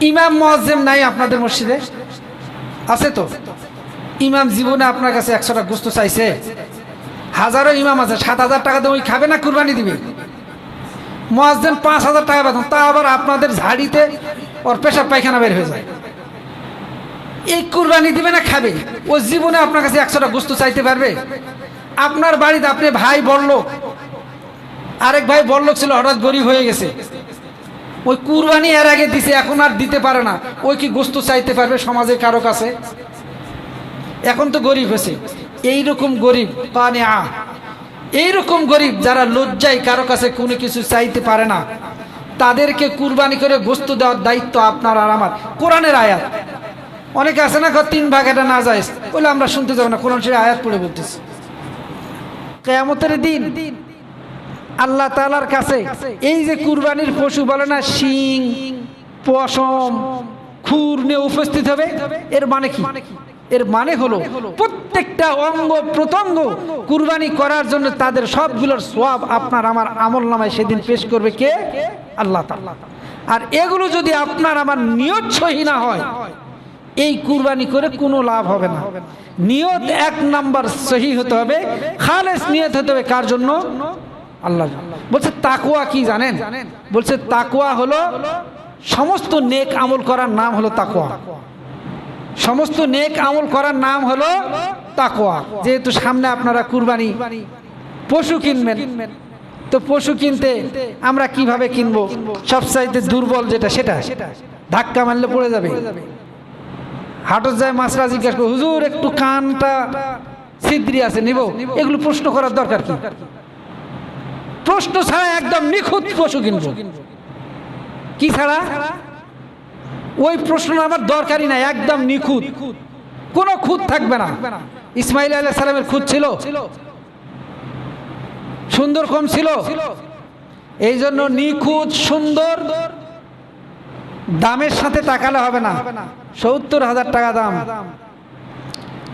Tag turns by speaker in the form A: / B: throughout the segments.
A: ইমাম মুয়াজ্জিন নাই আপনাদের মসজিদে? আছে তো। ইমাম জীবনে আপনার কাছে 100টা গোস্ত চাইছে? হাজারো ইমাম আছে, 7,000 টাকা দিয়ে ওই খাবে না কুরবানি দিবে? মুয়াজ্জিন 5,000 টাকা বেতন, তা আবার আপনাদের ঝাড়িতে ওর পেশাব পায়খানা বের হয়ে যায়। এই কুরবানি দিবে না খাবে? ও জীবনে আপনার কাছে 100টা গোস্ত চাইতে পারবে? আপনার বাড়িতে আপনি ভাই বড়লোক, আরেক ভাই বড়লোক ছিল, হঠাৎ গরিব হয়ে গেছে, ওই কুরবানি এর আগে দিছে, এখন আর দিতে পারে না, ওই কি গোস্ত চাইতে পারবে সমাজে কারো কাছে? এখন তো গরিব হয়েছে। এইরকম গরিব কানিআ, এইরকম গরিব যারা লজ্জায় কারো কাছে কোনো কিছু চাইতে পারে না, তাদেরকে কুরবানি করে গোস্ত দেওয়ার দায়িত্ব আপনার আর আমার। কোরআনের আয়াত, অনেকে আছে না 3 ভাগ এটা না যায় বলে আমরা শুনতে যাবো না, কোরআন শরীফের আয়াত পড়ে বলতেছি। কিয়ামতের দিন আল্লাহ তাআলার কাছে এই যে কুরবানির পশু বলে না, শিং পশম খুর নিয়ে উপস্থিত হবে, এর মানে কি? এর মানে হলো প্রত্যেকটা অঙ্গ প্রত্যঙ্গ কুরবানি করার জন্য তাদের সবগুলোর সওয়াব আপনার আমার আমলনামায় সেদিন পেশ করবে কে? আল্লাহ তাআলা। আর এগুলো যদি আপনার আমার নিয়ত সহি না হয়, এই কুরবানি করে কোনো লাভ হবে না। নিয়ত 1 নাম্বার সহি হতে হবে, খালেস নিয়ত হতে হবে। কার জন্য? আল্লাহ। বলছে তাকওয়া কি জানেন? বলছে তাকওয়া হলো সমস্ত নেক আমল করার নাম হলো তাকওয়া। সমস্ত নেক আমল করার নাম হলো তাকওয়া। যেহেতু সামনে আপনারা কুরবানি পশু কিনবেন, তো পশু কিনতে আমরা কিভাবে কিনবো? সবচাইতে দুর্বল যেটা, সেটা ধাক্কা মারলে পড়ে যাবে। হাটত যায় মাছরা জিজ্ঞাসা করে, হুজুর একটু কানটা ছিদ্রি আছে নিব? এগুলো প্রশ্ন করার দরকার কি? প্রশ্ন ছাড়া একদম নিখুঁত পশু কিনবো। কি ছাড়া? ওই প্রশ্ন আমার দরকারই নাই, একদম নিখুঁত, কোনো খুঁত থাকবে না। ইসমাইল আলাইহিস সালামের খুঁত ছিল? সুন্দর কম ছিল? এই জন্য নিখুঁত সুন্দর দামের সাথে তাকালে হবে না। 70,000 টাকা দাম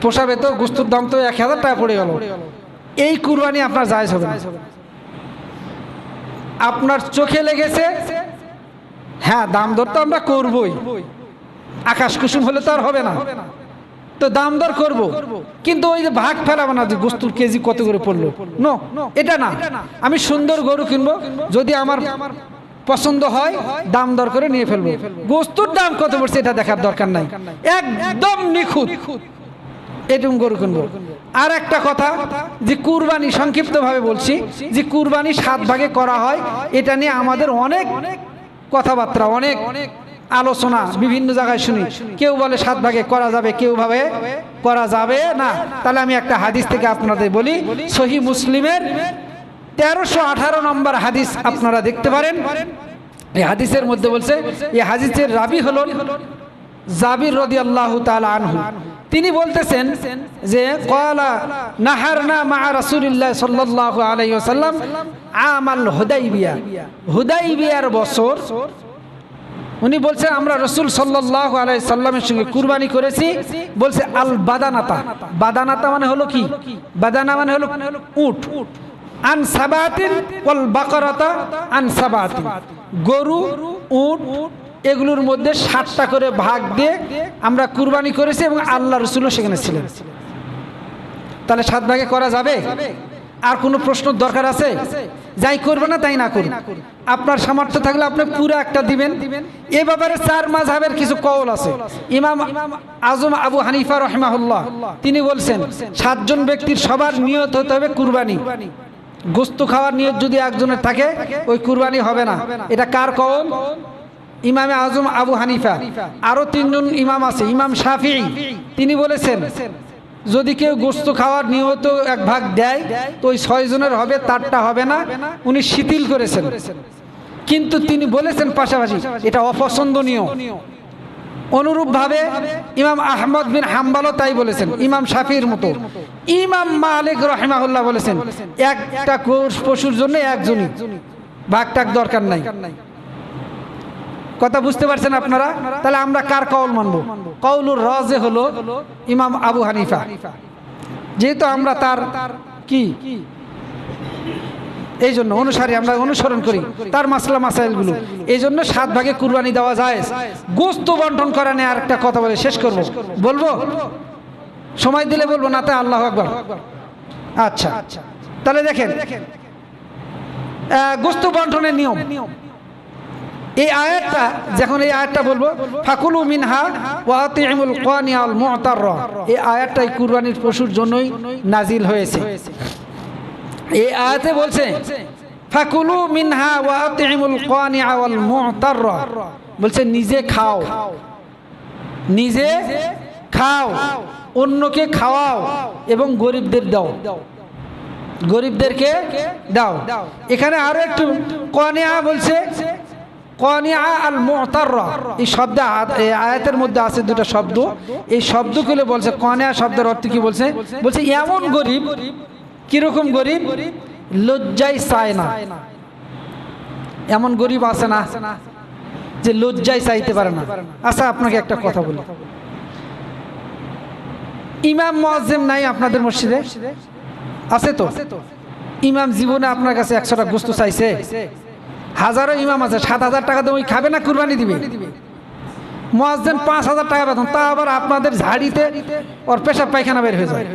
A: পোষাবে তো? গোস্তুর দাম তো 1,000 টাকা পড়ে গেল। এই কুরবানি আপনার জায়েজ হবে না। আপনার চোখে লেগেছে, হ্যাঁ দাম দর তো আমরা করবই, আকাশ কুসুম হলে তো আর হবে না, তো দাম দর করবো, কিন্তু ওই যে ভাগ ফেলাবো না যে গোস্তুর কেজি কত করে পড়লো, নো, এটা না। আমি সুন্দর গরু কিনবো, যদি আমার পছন্দ হয় দাম দর করে নিয়ে ফেলবো। গোস্তুর দাম কত পড়ছে এটা দেখার দরকার নাই, একদম নিখুঁত এরকম গরু কিনবো। আর একটা কথা, যে কুরবানি সংক্ষিপ্ত ভাবে বলছি, যে কুরবানি 7 ভাগে করা হয়, এটা নিয়ে আমাদের অনেক কথাবার্তা, অনেক আলোচনা বিভিন্ন জায়গায় শুনি। কেউ বলে 7 ভাগে করা যাবে, কেউ ভাবে করা যাবে না। তাহলে আমি একটা হাদিস থেকে আপনাদের বলি, সহিহ মুসলিমের 1318 নম্বর হাদিস আপনারা দেখতে পারেন। এই হাদিসের মধ্যে বলছে, এই হাদিসের রাবি হলেন জাবির রাদিয়াল্লাহু তাআলা আনহু। তিনি বলতেছেন যে ক্বালা নাহারনা মা রাসূলিল্লাহ সাল্লাল্লাহু আলাইহি ওয়াসাল্লাম আমাল হুদাইবিয়া, হুদাইবিয়ার বছর উনি বলছে আমরা রাসূল সাল্লাল্লাহু আলাইহি সাল্লামের সঙ্গে কুরবানি করেছি। বলছে আল বাদানাতা, বাদানাতা মানে হলো কি? বাদানা মানে হলো উট। আন সাবাতিন ওয়াল বাকারাতা আন সাবাতিন, গরু উট এগুলোর মধ্যে 7টা করে ভাগ দিয়ে আমরা কুরবানি করেছি এবং আল্লাহ রাসূলও সেখানে ছিলেন। তাহলে 7 ভাগে করা যাবে? আর কোনো প্রশ্ন দরকার আছে? যাই করবে না তাই না করুন, আপনার সামর্থ্য থাকলে আপনি পুরো একটা দিবেন। এ ব্যাপারে 4 মাযহাবের কিছু কওল আছে। ইমাম আজম আবু হানিফা রাহিমাহুল্লাহ তিনি বলছেন 7 জন ব্যক্তির সবার নিয়ত হতে হবে কুরবানি। গোস্ত খাওয়ার নিয়ত যদি একজনের থাকে ওই কুরবানি হবে না। এটা কার কওল? ইমামে আজম আবু হানিফা। আরো 3 জন ইমাম আছে, ইমাম শাফিঈ তিনি বলেছেন যদি কেউ গোস্ত খাওয়ার নিয়ত 1 ভাগ দেয় তো ওই 6 জনের হবে, তারটা হবে না। উনি শিথিল করেছেন, কিন্তু তিনি বলেছেন পাশাপাশি এটা অপছন্দনীয়। অনুরূপভাবে ইমাম আহমদ বিন হাম্বলও তাই বলেছেন, ইমাম শাফিঈর মতো। ইমাম মালিক রাহিমাহুল্লাহ বলেছেন একটা পশুর জন্য একজনই, ভাগটাক দরকার নাই। কথা বুঝতে পারছেন আপনারা? তাহলে আমরা কার কওল মানব? কওলুর রাজে হলো ইমাম আবু হানিফা, যেহেতু আমরা তার কি এই জন্য অনুসারী, আমরা অনুসরণ করি তার মাসলা মাসাইলগুলো। এই জন্য 7 ভাগে কুরবানি দেওয়া যায়। গোস্ত বন্টন করা নিয়ে আরেকটা কথা বলে শেষ করব, বলবো সময় দিলে বলবো, না তা আল্লাহু আকবার। আচ্ছা, তাহলে দেখেন গোস্ত বন্টনের নিয়ম। এই আয়াতটা যখন এই আয়াতটা বলবো, ফাকুলু মিনহা ওয়া আতিমুল কানিয়া ওয়াল মু'তাররা, এই আয়াতটাই কুরবানির পশুর জন্যই নাজিল হয়েছে। এই আয়াতে বলছে ফাকুলু মিনহা ওয়া আতিমুল কানিয়া ওয়াল মু'তাররা, বলছে নিজে খাও, নিজে খাও, অন্যকে খাওয়াও এবং গরিবদের দাও, গরিবদেরকে দাও। এখানে আরো একটু কানিয়া বলছে, কানিয়া আল মু'তাররা, এই শব্দ আয়াতের মধ্যে আছে দুটো শব্দ। এই শব্দগুলো বলছে কানিয়া শব্দের অর্থ কি বলছে, বলছে এমন গরিব, কিরকম গরিব, লজ্জায় চায় না। এমন গরিব আছে না যে লজ্জায় চাইতে পারে না। আচ্ছা আপনাকে একটা কথা বলি, ইমাম মুয়াজ্জিম নাই আপনাদের মসজিদে? আছে তো। ইমাম জীবনে আপনার কাছে 100টা গোস্ত চাইছে? হাজারো ইমাম আছে, 7,000 টাকা দিয়ে ওই খাবে না কুরবানি দিবে? মুয়াজ্জিন 5,000 টাকা বেতন, তা আবার আপনাদের ঝাড়িতে ওর পেশাব পায়খানা বের হয়ে যায়।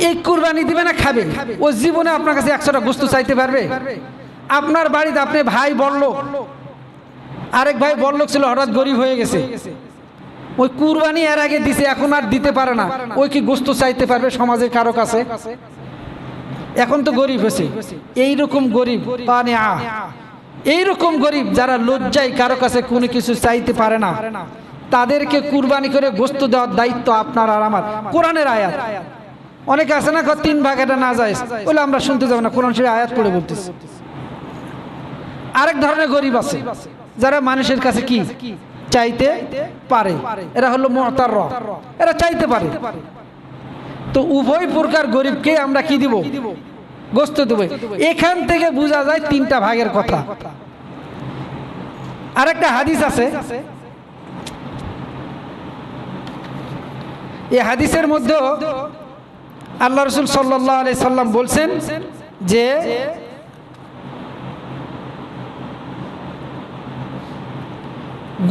A: এই কুরবানি দিবে না খাবে? ও জীবনে আপনার কাছে 100টা গোস্ত চাইতে পারবে? আপনার বাড়িতে আপনি ভাই বড়লোক, আরেক ভাই বড়লোক ছিল, হঠাৎ গরিব হয়ে গেছে, ওই কুরবানি এর আগে দিছে, এখন আর দিতে পারে না, ওই কি গোস্ত চাইতে পারবে সমাজের কারো কাছে? এখন তো গরিব হয়েছে। এইরকম গরিব কানিয়া, এইরকম গরিব যারা লজ্জায় কারো কাছে কোনো কিছু চাইতে পারে না, তাদেরকে কুরবানি করে গোস্ত দেওয়ার দায়িত্ব আপনার আর আমার। কোরআনের আয়াত, অনেকে আছে না 3 ভাগ এটা না যায় বলে আমরা শুনতে যাব না, কোরআন শরীফের আয়াত পড়ে বলতেছে। আরেক ধরনের গরিব আছে যারা মানুষের কাছে কি চাইতে পারে, এরা হলো মু'তাররা, এরা চাইতে পারে। তো উভয় প্রকার গরিবকে আমরা কি দিব? গোস্ত দেব। এখান থেকে বোঝা যায় 3টা ভাগের কথা। আরেকটা হাদিস আছে, এই হাদিসের মধ্যে আল্লাহ রাসূল সাল্লাল্লাহু আলাইহি সাল্লাম বলছেন যে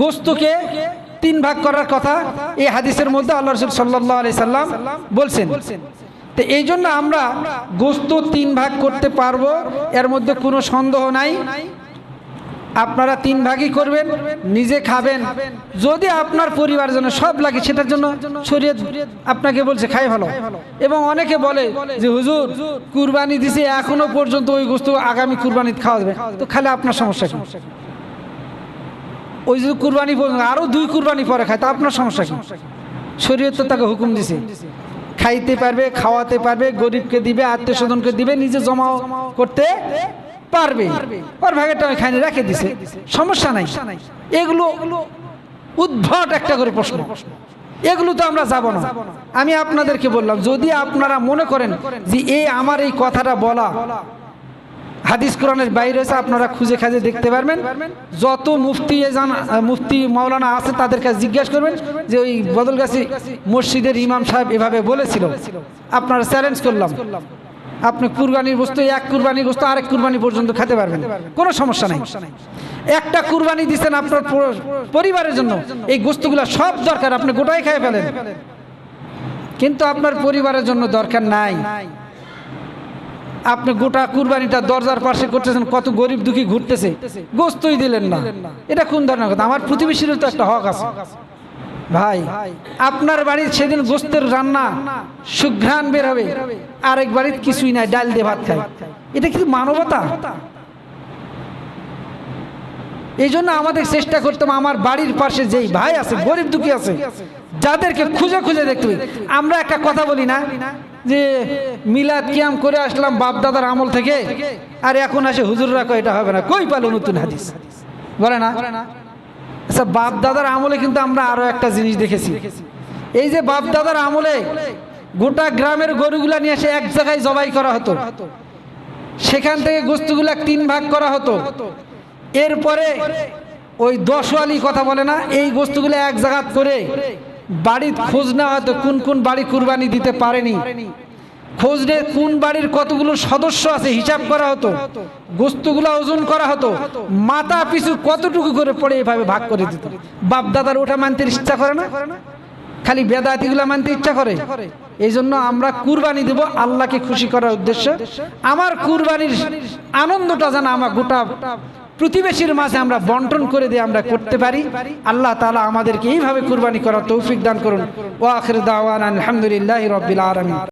A: গোস্তকে 3 ভাগ করার কথা এই হাদিসের মধ্যে আল্লাহ রাসূল সাল্লাল্লাহু আলাইহি সাল্লাম বলছেন। তো এই জন্য আমরা গোস্ত 3 ভাগ করতে পারবো, এর মধ্যে কোনো সন্দেহ নাই। আপনারা 3 ভাগই করবেন, নিজে খাবেন। যদি আপনার পরিবারের জন্য সব লাগে, সেটার জন্য শরীয়ত আপনাকে বলছে খাই ভালো। এবং অনেকে বলে যে হুজুর কুরবানি দিছে এখনো পর্যন্ত ওই গোস্ত আগামী কুরবানিতে খাওয়া যাবে, তো খালি আপনার সমস্যা কি? ওই যে কুরবানি আরো 2 কুরবানি পরে খায়, তা আপনার সমস্যা কি? শরীয়ত তো তাকে হুকুম দিছে, খাইতে পারবে, খাওয়াতে পারবে, গরিবকে দিবে, আত্মীয় স্বজনকে দিবে, নিজে জমা করতে পারবে। ওর ভাগেরটা আমি খাইনি রেখে দিছে, সমস্যা নাই। এগুলো উদ্ভট একটা করে প্রশ্ন, এগুলো তো আমরা যাব না। আমি আপনাদেরকে বললাম, যদি আপনারা মনে করেন যে আমার এই কথাটা বলা হাদিস কোরআনের বাইরে আছে, আপনারা খুঁজে খাজে দেখতে পারবেন। যত মুফতি মাওলানা আছে তাদের কাছে জিজ্ঞাসা করবেন যে ওই বদলগাছি মসজিদের ইমাম সাহেব এভাবে বলেছিল। আপনারা চ্যালেঞ্জ করলাম, আপনি কুরবানির বস্তু, 1 কুরবানির বস্তু আরেক কুরবানি পর্যন্ত খেতে পারবেন, কোনো সমস্যা নাই। একটা কুরবানি দিচ্ছেন আপনার পরিবারের জন্য, এই গোস্তগুলো সব দরকার, আপনি গোটাই খেয়ে ফেলেন, কিন্তু আপনার পরিবারের জন্য দরকার নাই। আপনি গোটা কুরবানিটা দরজার পাশে করতেছেন, কত গরিব দুঃখী ঘুরতেছে, গোস্তই দিলেন না। এটা কোন ধরনের কথা? আমার প্রতিবেশীরও তো একটা হক আছে ভাই। আপনার বাড়ির সেদিন গোস্তের রান্না সুঘ্রাণ বের হবে, আরেক বাড়ির কিছুই নাই, ডাল দিয়ে ভাত খায়। এটা কিন্তু মানবতা? এই জন্য আমাদের চেষ্টা করতাম আমার বাড়ির পাশে যেই ভাই আছে, গরিব দুঃখী আছে, যাদেরকে খুঁজে খুঁজে দেখতে হবে। আমরা একটা কথা বলি না যে মিলাদ কিয়াম করে আসলাম বাপ দাদার আমল থেকে, আর এখন আসে হুজুররা কয় এটা হবে না, কই পালো নতুন হাদিস? বলে না? আচ্ছা, বাপ দাদার আমলে কিন্তু আমরা আরো একটা জিনিস দেখেছি। এই যে বাপ দাদার আমলে গোটা গ্রামের গরুগুলা নিয়ে এসে এক জায়গায় জবাই করা হতো, সেখান থেকে গোস্তগুলা 3 ভাগ করা হতো। এরপরে ওই 10 ওয়ালি কথা বলে না, এই গোস্তগুলো এক জায়গা করে বাড়ির খোঁজ নেওয়া হতো কোন কোন বাড়ি কুরবানি দিতে পারেনি। খোঁজ নিয়ে কোন বাড়ির কতগুলো সদস্য আছে হিসাব করা হতো, গোস্তগুলো ওজন করা হতো, মাথা পিছু কতটুকু করে পড়ে এভাবে ভাগ করে দিত। বাপ দাদার ওটা মানতে ইচ্ছা করে না, খালি বেদাতিগুলা মানতে ইচ্ছা করে। এই জন্য আমরা কুরবানি দেব আল্লাহকে খুশি করার উদ্দেশ্যে। আমার কুরবানির আনন্দটা যেন আমার গোটা প্রতিবেশীর মাঝে আমরা বন্টন করে দিয়ে আমরা করতে পারি। আল্লাহ তাআলা আমাদেরকে এইভাবে কুরবানি করার তৌফিক দান করুন। ওয়া আখির দাওয়ানা আলহামদুলিল্লাহি রাব্বিল আলামিন।